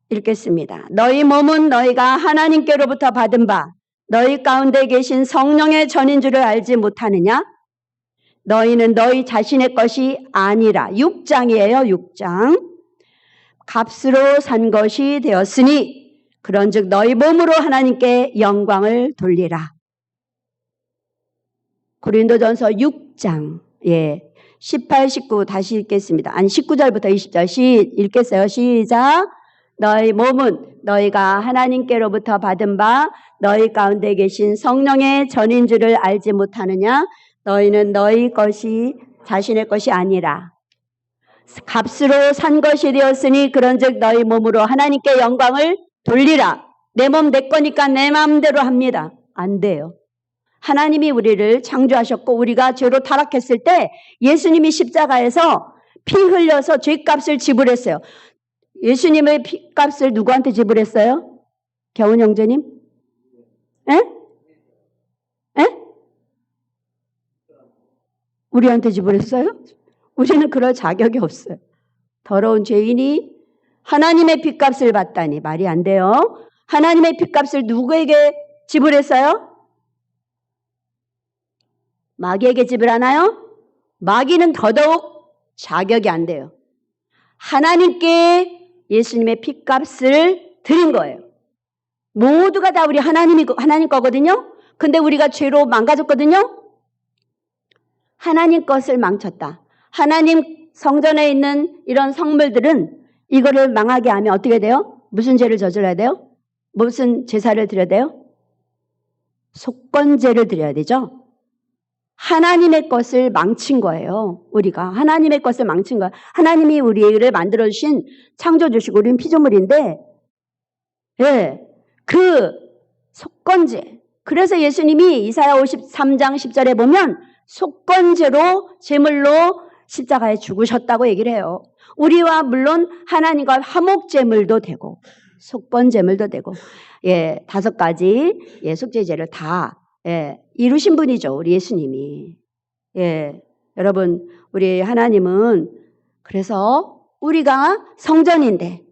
읽겠습니다. 너희 몸은 너희가 하나님께로부터 받은 바 너희 가운데 계신 성령의 전인 줄을 알지 못하느냐? 너희는 너희 자신의 것이 아니라 6장이에요. 6장 값으로 산 것이 되었으니 그런즉 너희 몸으로 하나님께 영광을 돌리라. 고린도전서 6장 18, 19 다시 읽겠습니다. 19절부터 20절 읽겠어요. 시작. 너희 몸은 너희가 하나님께로부터 받은 바 너희 가운데 계신 성령의 전인 줄을 알지 못하느냐? 너희는 너희 것이 자신의 것이 아니라 값으로 산 것이 되었으니 그런즉 너희 몸으로 하나님께 영광을 돌리라. 내 몸 내 거니까 내 마음대로 합니다. 안 돼요. 하나님이 우리를 창조하셨고 우리가 죄로 타락했을 때 예수님이 십자가에서 피 흘려서 죄값을 지불했어요. 예수님의 피값을 누구한테 지불했어요? 겨운 형제님? 우리한테 지불했어요? 우리는 그럴 자격이 없어요. 더러운 죄인이 하나님의 피값을 받다니 말이 안 돼요. 하나님의 피값을 누구에게 지불했어요? 마귀에게 지불하나요? 마귀는 더더욱 자격이 안 돼요. 하나님께 예수님의 피값을 드린 거예요. 모두가 다 우리 하나님 거거든요. 근데 우리가 죄로 망가졌거든요. 하나님 것을 망쳤다. 하나님 성전에 있는 이런 성물들은 이거를 망하게 하면 어떻게 돼요? 무슨 죄를 저질러야 돼요? 무슨 제사를 드려야 돼요? 속건제를 드려야 되죠. 하나님의 것을 망친 거예요. 우리가 하나님의 것을 망친 거야. 하나님이 우리를 만들어주신 창조주시고 우리는 피조물인데 예, 그 속건제. 그래서 예수님이 이사야 53장 10절에 보면 속건제로 제물로 십자가에 죽으셨다고 얘기를 해요. 우리와 물론 하나님과 화목제물도 되고 속건제물도 되고 예, 5가지 예, 속죄제를 다 예, 이루신 분이죠. 우리 예수님이. 예, 여러분 우리 하나님은 그래서 우리가 성전인데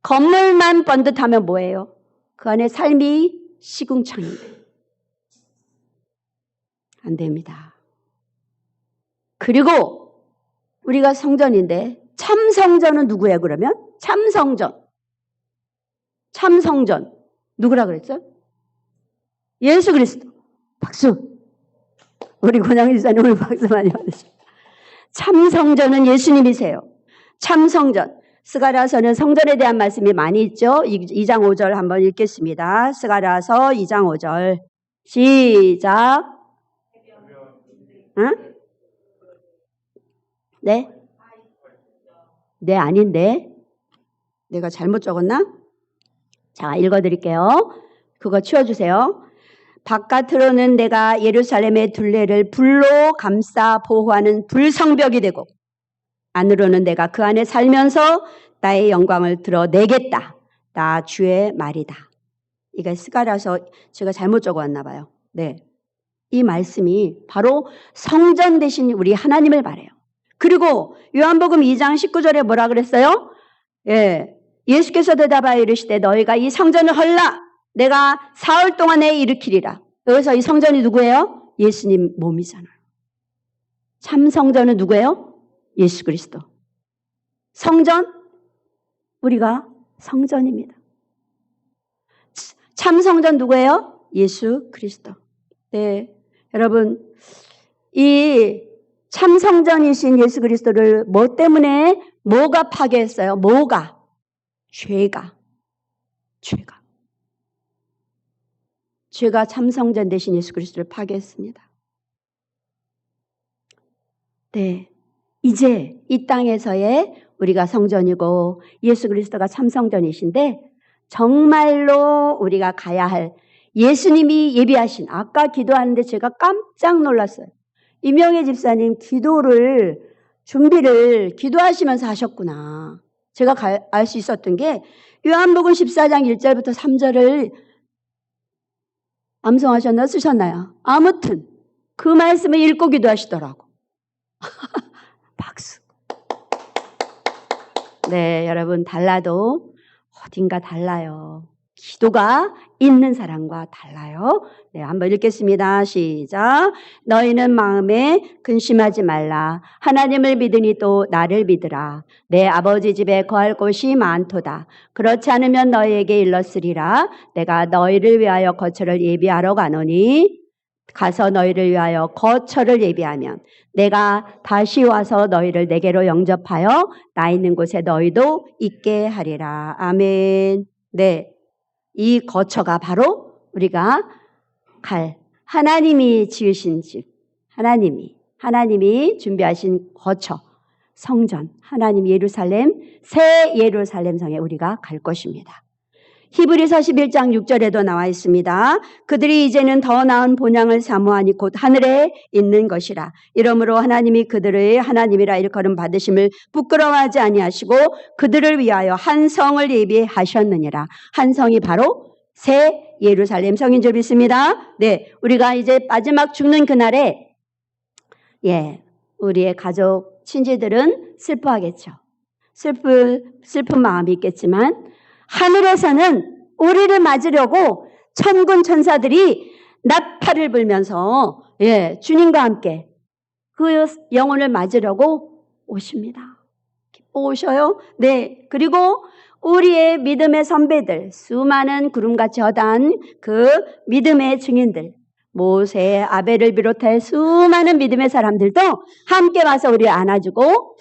건물만 번듯하면 뭐예요? 그 안에 삶이 시궁창인데 안 됩니다. 그리고 우리가 성전인데 참 성전은 누구예요? 그러면 참성전 누구라 그랬죠? 예수 그리스도. 박수. 우리 권양희 지사님 오늘 박수 많이 받으시죠. 참성전은 예수님이세요. 참성전. 스가랴서는 성전에 대한 말씀이 많이 있죠. 2장 5절 한번 읽겠습니다. 스가랴서 2장 5절. 시작. 응? 네? 네, 아닌데. 내가 잘못 적었나? 자, 읽어드릴게요. 그거 치워주세요. 바깥으로는 내가 예루살렘의 둘레를 불로 감싸 보호하는 불성벽이 되고 안으로는 내가 그 안에 살면서 나의 영광을 드러내겠다. 나 주의 말이다. 이게 스가랴서 제가 잘못 적어왔나 봐요. 네, 이 말씀이 바로 성전 되신 우리 하나님을 말해요. 그리고 요한복음 2장 19절에 뭐라 그랬어요? 예, 예수께서 대답하여 이르시되 너희가 이 성전을 헐라 내가 사흘 동안에 일으키리라. 여기서 이 성전이 누구예요? 예수님 몸이잖아요. 참 성전은 누구예요? 예수 그리스도. 성전? 우리가 성전입니다. 참 성전 누구예요? 예수 그리스도. 네, 여러분 이 참 성전이신 예수 그리스도를 뭐 때문에 뭐가 파괴했어요? 뭐가? 죄가 참성전 대신 예수 그리스도를 파괴했습니다. 네, 이제 이 땅에서의 우리가 성전이고 예수 그리스도가 참성전이신데 정말로 우리가 가야 할 예수님이 예비하신 아까 기도하는데 제가 깜짝 놀랐어요. 이명애 집사님 준비를 기도하시면서 하셨구나. 제가 알 수 있었던 게 요한복음 14장 1절부터 3절을 암송하셨나 쓰셨나요? 아무튼 그 말씀을 읽고 기도하시더라고. 박수. 네, 여러분 달라도 어딘가 달라요. 기도가 있는 사람과 달라요. 네, 한번 읽겠습니다. 시작. 너희는 마음에 근심하지 말라. 하나님을 믿으니 또 나를 믿으라. 내 아버지 집에 거할 곳이 많도다. 그렇지 않으면 너희에게 일렀으리라. 내가 너희를 위하여 거처를 예비하러 가노니 가서 너희를 위하여 거처를 예비하면 내가 다시 와서 너희를 내게로 영접하여 나 있는 곳에 너희도 있게 하리라. 아멘. 네, 이 거처가 바로 우리가 갈 하나님이 지으신 집, 하나님이 준비하신 거처, 성전, 하나님 예루살렘, 새 예루살렘 성에 우리가 갈 것입니다. 히브리서 11장 6절에도 나와 있습니다. 그들이 이제는 더 나은 본향을 사모하니 곧 하늘에 있는 것이라. 이러므로 하나님이 그들의 하나님이라 일컬음 받으심을 부끄러워하지 아니하시고 그들을 위하여 한 성을 예비하셨느니라. 한 성이 바로 새 예루살렘 성인 줄 믿습니다. 네, 우리가 이제 마지막 죽는 그날에 우리의 가족, 친지들은 슬퍼하겠죠. 슬픈 마음이 있겠지만 하늘에서는 우리를 맞으려고 천군 천사들이 나팔을 불면서 주님과 함께 그 영혼을 맞으려고 오십니다. 기뻐 오셔요. 네, 그리고 우리의 믿음의 선배들, 수많은 구름같이 허다한 그 믿음의 증인들, 모세, 아벨을 비롯해 수많은 믿음의 사람들도 함께 와서 우리를 안아주고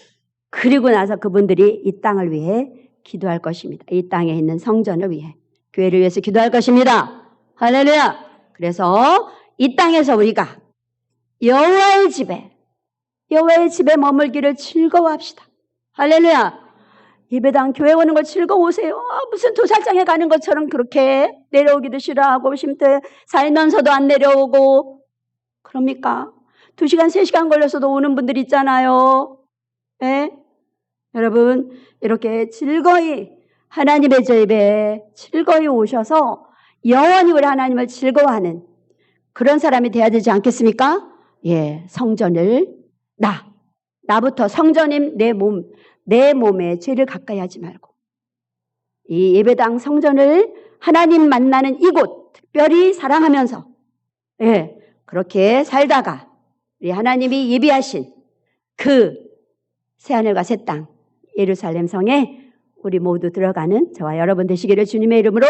그리고 나서 그분들이 이 땅을 위해 기도할 것입니다. 이 땅에 있는 성전을 위해, 교회를 위해서 기도할 것입니다. 할렐루야. 그래서 이 땅에서 우리가 여호와의 집에 머물기를 즐거워합시다. 할렐루야. 예배당 교회 오는 거 즐거우세요? 무슨 도살장에 가는 것처럼 그렇게 내려오기도 싫어하고 쉼터 살면서도 안 내려오고 그럽니까? 2시간 3시간 걸려서도 오는 분들 있잖아요. 네? 여러분 이렇게 즐거이 하나님의 집에 즐거이 오셔서 영원히 우리 하나님을 즐거워하는 그런 사람이 돼야 되지 않겠습니까? 예, 성전을 나부터 성전인 내 몸에 죄를 가까이 하지 말고 이 예배당 성전을 하나님 만나는 이곳 특별히 사랑하면서 예, 그렇게 살다가 우리 하나님이 예비하신 그 새하늘과 새 땅 예루살렘 성에 우리 모두 들어가는 저와 여러분 되시기를 주님의 이름으로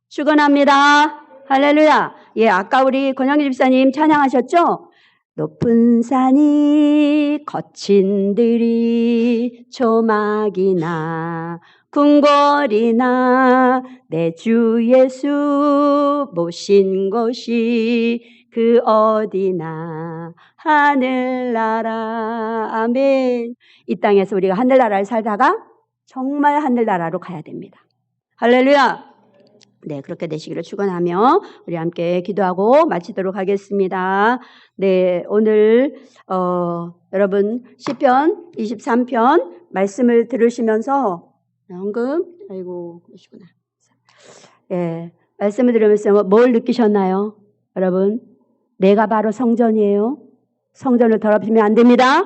축원합니다. 할렐루야. 예, 아까 우리 권영희 집사님 찬양하셨죠? 높은 산이 거친 들이 조막이나 궁궐이나 내 주 예수 모신 곳이 그 어디나 하늘나라. 아멘. 이 땅에서 우리가 하늘나라를 살다가 정말 하늘나라로 가야 됩니다. 할렐루야. 네, 그렇게 되시기를 축원하며 우리 함께 기도하고 마치도록 하겠습니다. 네, 오늘 여러분 시편 23편 말씀을 들으시면서 그러시구나. 예, 말씀을 들으면서 뭘 느끼셨나요? 여러분, 내가 바로 성전이에요. 성전을 더럽히면 안 됩니다.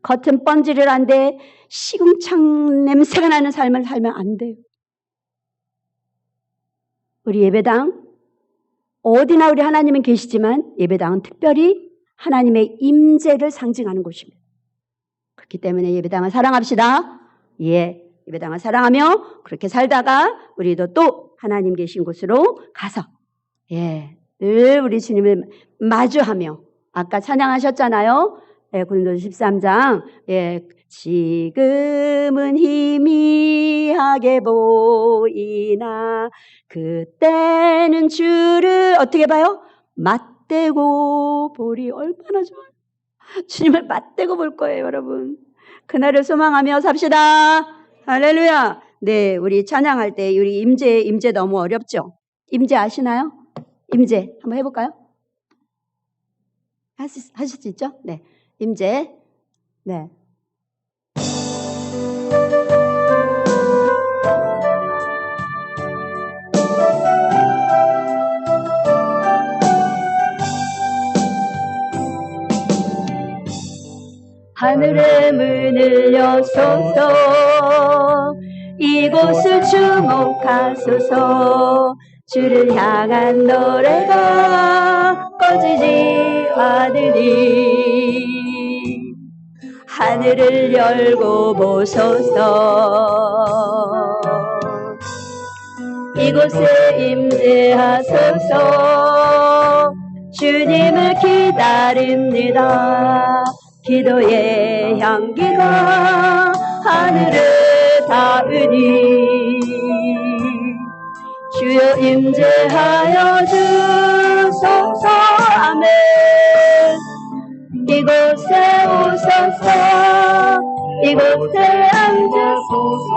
겉은 번지를 안 돼. 시궁창 냄새가 나는 삶을 살면 안 돼요. 우리 예배당 어디나 우리 하나님은 계시지만 예배당은 특별히 하나님의 임재를 상징하는 곳입니다. 그렇기 때문에 예배당을 사랑합시다. 예, 예배당을 사랑하며 그렇게 살다가 우리도 또 하나님 계신 곳으로 가서 예, 늘 우리 주님을 마주하며 아까 찬양하셨잖아요. 예, 고린도서 13장 예, 지금은 희미하게 보이나 그때는 주를 어떻게 봐요? 맞대고 보리. 얼마나 좋아요. 주님을 맞대고 볼 거예요, 여러분. 그날을 소망하며 삽시다. 할렐루야. 네, 우리 찬양할 때 우리 임재 너무 어렵죠? 임재 아시나요? 임재 한번 해볼까요? 하실 수 있죠? 네, 임재. 네. 하늘의 문을 여소서 이곳을 주목하소서 주를 향한 노래가 꺼지지 않으니 하늘을 열고 보소서 이곳에 임재하소서 주님을 기다립니다. 기도의 향기가 하늘을 닿으니 주여 임재하여 주소서. 아멘. 이곳에 오소서 이곳에 앉으소서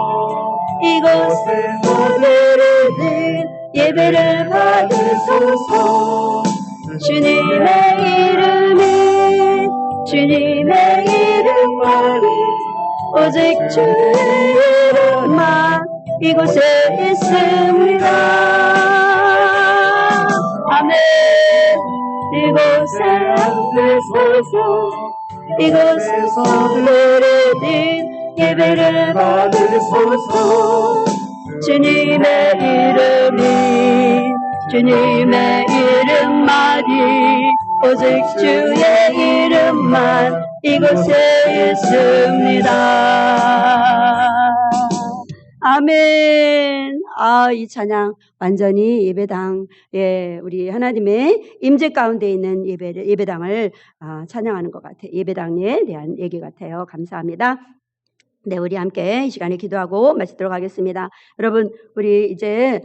이곳에 오늘을 예배를 받으소서 주님의 이름만이 오직 주의 이름만 이곳에 있습니다. 아멘. 이곳에 앉으소서 이곳에서 부르는 예배를 받으소서 주님의 이름만이 오직 주의 이름만 이곳에 있습니다. 아멘. 이 찬양 완전히 예배당, 우리 하나님의 임재 가운데 있는 예배당을 찬양하는 것 같아요. 예배당에 대한 얘기 같아요. 감사합니다. 네, 우리 함께 이 시간에 기도하고 마치도록 하겠습니다. 여러분, 우리 이제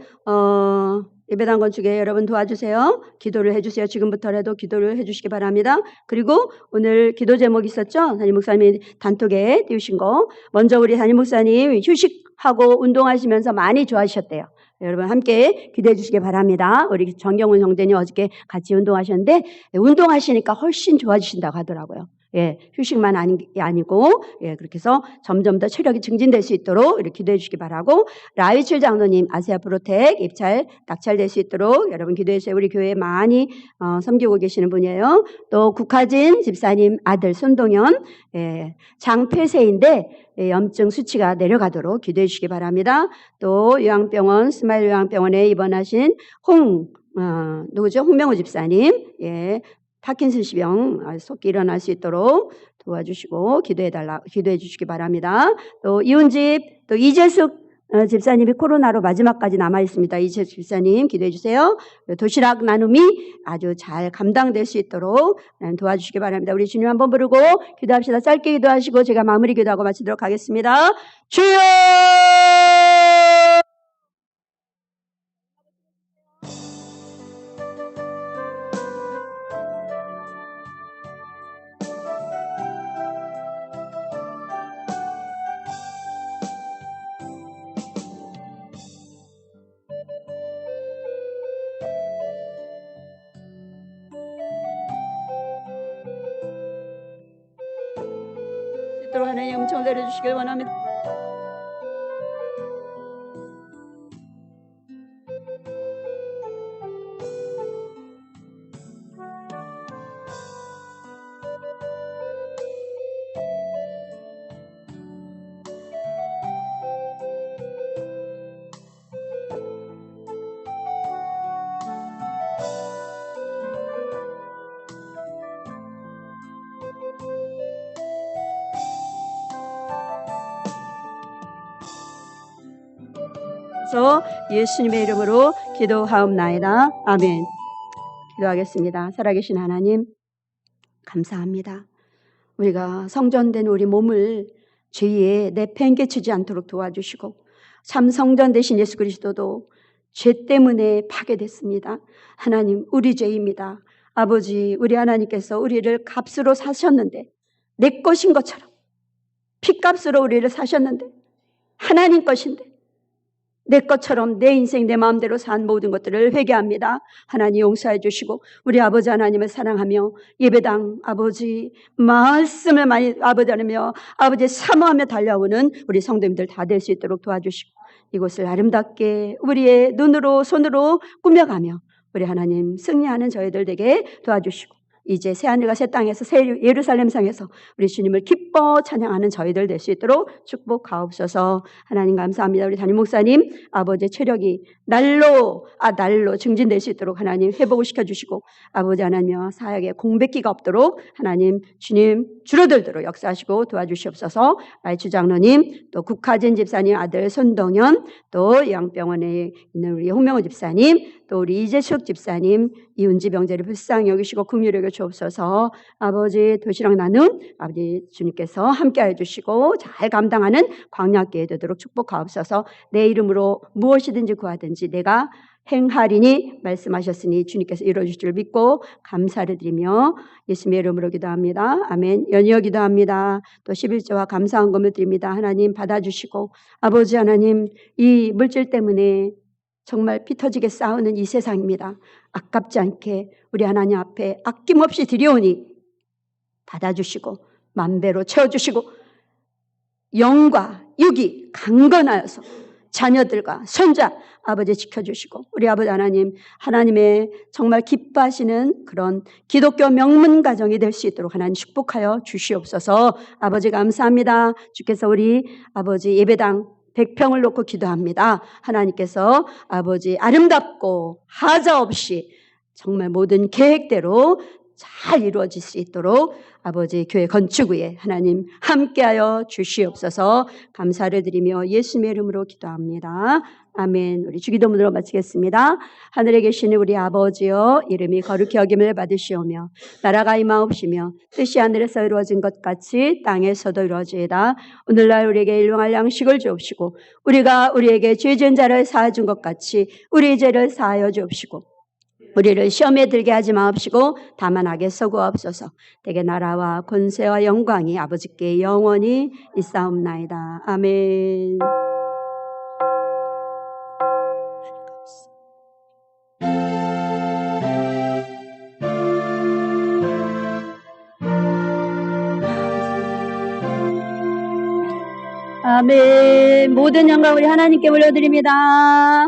예배당 건축에 여러분 도와주세요. 기도를 해주세요. 지금부터라도 기도를 해주시기 바랍니다. 그리고 오늘 기도 제목이 있었죠? 담임 목사님이 단톡에 띄우신 거. 먼저 우리 담임 목사님 휴식하고 운동하시면서 많이 좋아하셨대요. 여러분 함께 기도해 주시기 바랍니다. 우리 정경훈 형제님 어저께 같이 운동하셨는데 운동하시니까 훨씬 좋아지신다고 하더라고요. 예, 휴식만 아니고, 예, 그렇게 해서 점점 더 체력이 증진될 수 있도록 이렇게 기도해 주시기 바라고, 라이출 장로님 아시아 프로텍 입찰, 낙찰될 수 있도록 여러분 기도해 주세요. 우리 교회에 많이 섬기고 계시는 분이에요. 또 국화진 집사님 아들 손동현, 예, 장폐세인데 예, 염증 수치가 내려가도록 기도해 주시기 바랍니다. 또 요양병원, 스마일 요양병원에 입원하신 누구죠? 홍명호 집사님, 예, 파킨슨병 속히 일어날 수 있도록 도와주시고 기도해 주시기 바랍니다. 또 이혼집, 또 이재숙 집사님이 코로나로 마지막까지 남아 있습니다. 이재숙 집사님 기도해 주세요. 도시락 나눔이 아주 잘 감당될 수 있도록 도와주시기 바랍니다. 우리 주님 한번 부르고 기도합시다. 짧게 기도하시고 제가 마무리 기도하고 마치도록 하겠습니다. 주여! 하나님 은총 내려주시길 원합니다. 예수님의 이름으로 기도하옵나이다. 아멘. 기도하겠습니다. 살아계신 하나님 감사합니다. 우리가 성전된 우리 몸을 죄에 내팽개치지 않도록 도와주시고 참 성전 되신 예수 그리스도도 죄 때문에 파괴됐습니다. 하나님 우리 죄입니다. 아버지 우리 하나님께서 우리를 값으로 사셨는데 내 것인 것처럼 피값으로 우리를 사셨는데 하나님 것인데 내 것처럼 내 인생 내 마음대로 산 모든 것들을 회개합니다. 하나님 용서해 주시고 우리 아버지 하나님을 사랑하며 예배당 아버지 말씀을 많이 아버지 하며 아버지 사모하며 달려오는 우리 성도님들 다 될 수 있도록 도와주시고 이곳을 아름답게 우리의 눈으로 손으로 꾸며가며 우리 하나님 승리하는 저희들 되게 도와주시고 이제 새하늘과 새 땅에서 새 예루살렘 상에서 우리 주님을 기뻐 찬양하는 저희들 될 수 있도록 축복하옵소서. 하나님 감사합니다. 우리 담임 목사님 아버지의 체력이 날로 증진될 수 있도록 하나님 회복을 시켜주시고 아버지 하나님과 사역에 공백기가 없도록 하나님 주님 줄어들도록 역사하시고 도와주시옵소서. 라이추 장로님 또 국화진 집사님 아들 손동현 또 양병원에 있는 우리 홍명호 집사님 또 우리 이재숙 집사님 이운지 병자를 불쌍히 여기시고 긍휼히 여겨 주옵소서. 아버지 도시락 나눔 아버지 주님께서 함께해 주시고 잘 감당하는 광야교회 되도록 축복하옵소서. 내 이름으로 무엇이든지 구하든지 내가 행하리니 말씀하셨으니 주님께서 이루어주실 줄 믿고 감사를 드리며 예수님의 이름으로 기도합니다. 아멘. 연이어 기도합니다. 또 11조와 감사한 것을 드립니다. 하나님 받아주시고 아버지 하나님 이 물질 때문에 정말 피 터지게 싸우는 이 세상입니다. 아깝지 않게 우리 하나님 앞에 아낌없이 드려오니 받아주시고 만배로 채워주시고 영과 육이 강건하여서 자녀들과 손자 아버지 지켜주시고 우리 아버지 하나님 하나님의 정말 기뻐하시는 그런 기독교 명문 가정이 될 수 있도록 하나님 축복하여 주시옵소서. 아버지 감사합니다. 주께서 우리 아버지 예배당 100평을 놓고 기도합니다. 하나님께서 아버지 아름답고 하자 없이 정말 모든 계획대로 잘 이루어질 수 있도록 아버지 교회 건축 위에 하나님 함께하여 주시옵소서. 감사를 드리며 예수님의 이름으로 기도합니다. 아멘. 우리 주기도문으로 마치겠습니다. 하늘에 계시는 우리 아버지여, 이름이 거룩히 여김을 받으시오며 나라가 임하옵시며 뜻이 하늘에서 이루어진 것 같이 땅에서도 이루어지이다. 오늘날 우리에게 일용할 양식을 주옵시고 우리가 우리에게 죄 지은 자를 사하여 준 것 같이 우리 죄를 사하여 주옵시고 우리를 시험에 들게 하지 마옵시고 다만 악에서 구하옵소서. 대개 나라와 권세와 영광이 아버지께 영원히 있사옵나이다. 아멘. 아멘. 모든 영광 우리 하나님께 올려드립니다.